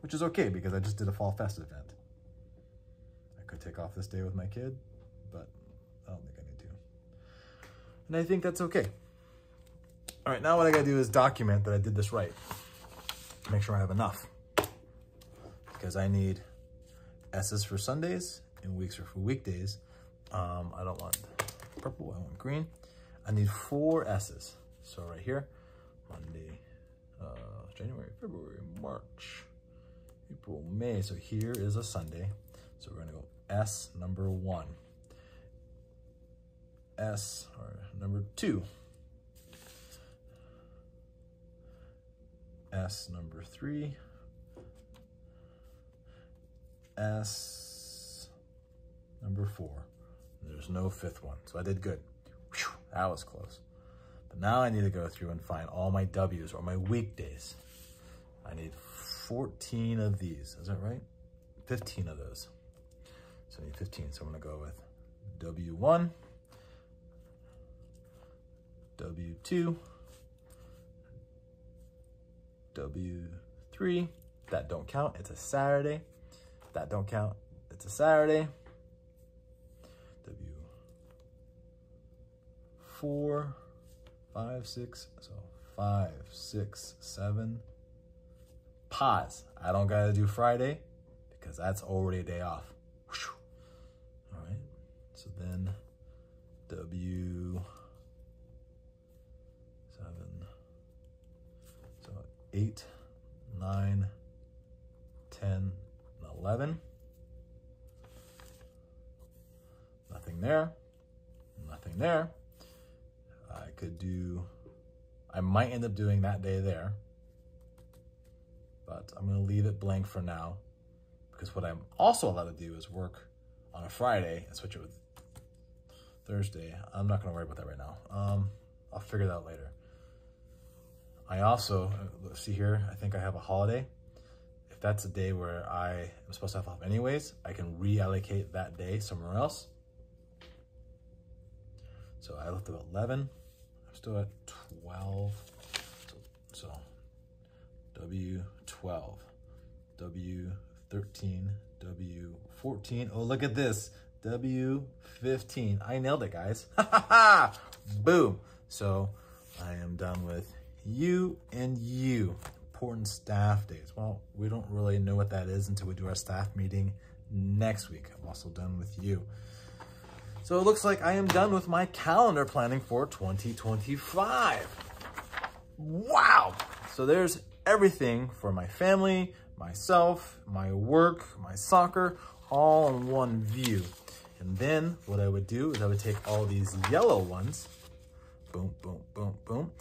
which is okay because I just did a Fall Fest event. I could take off this day with my kid, but I don't think I need to. And I think that's okay. All right, now what I gotta do is document that I did this right. Make sure I have enough. Because I need S's for Sundays and weeks are for weekdays. I don't want purple, I want green. I need 4 S's. So right here, Monday, January, February, March, April, May. So here is a Sunday. So we're gonna go S number 1. S or number 2. S number 3. S number 4. There's no 5th one, so I did good. Whew, that was close. But now I need to go through and find all my W's or my weekdays. I need 14 of these, is that right? 15 of those. So I need 15, so I'm gonna go with W1, W2, W3, that don't count, it's a Saturday. That don't count, it's a Saturday. W4, 5, 6, so 5, 6, 7. Pause. I don't gotta do Friday because that's already a day off. Whew. All right, so then W7, so 8, 9, 10, and 11. Nothing there, nothing there. I could do, I might end up doing that day there, but I'm gonna leave it blank for now because what I'm also allowed to do is work on a Friday and switch it with Thursday. I'm not gonna worry about that right now. I'll figure that out later. I also, see here, I think I have a holiday. If that's a day where I am supposed to have off anyways, I can reallocate that day somewhere else. So I left at 11, I'm still at 12. So W12, W13, W14. Oh, look at this, W15. I nailed it, guys. Boom. So I am done with you and you. Important staff days. Well, we don't really know what that is until we do our staff meeting next week. I'm also done with you. So it looks like I am done with my calendar planning for 2025. Wow. So there's everything for my family, myself, my work, my soccer, all in one view. And then what I would do is I would take all these yellow ones, boom, boom, boom, boom,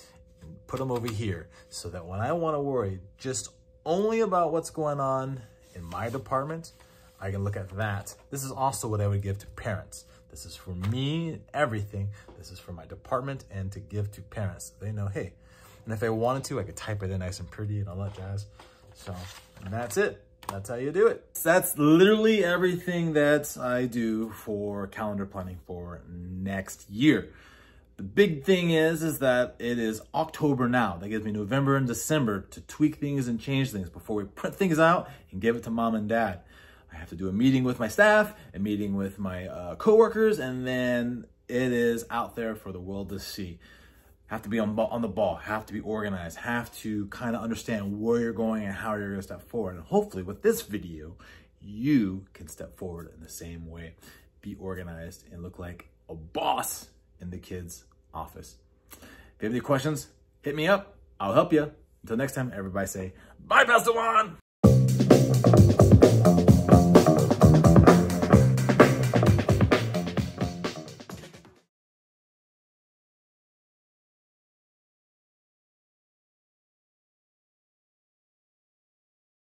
and put them over here so that when I want to worry just only about what's going on in my department, I can look at that. This is also what I would give to parents. This is for me, everything. This is for my department and to give to parents. They know, hey, and if I wanted to, I could type it in nice and pretty and all that jazz. So that's it. That's how you do it. That's literally everything that I do for calendar planning for next year. The big thing is that it is October now. That gives me November and December to tweak things and change things before we print things out and give it to mom and dad. I have to do a meeting with my staff, a meeting with my coworkers, and then it is out there for the world to see. have to be on the ball, have to be organized, have to kind of understand where you're going and how you're going to step forward. And hopefully with this video, you can step forward in the same way. Be organized and look like a boss in the kids' office. If you have any questions, hit me up. I'll help you. Until next time, everybody say, bye, Pastor Juan.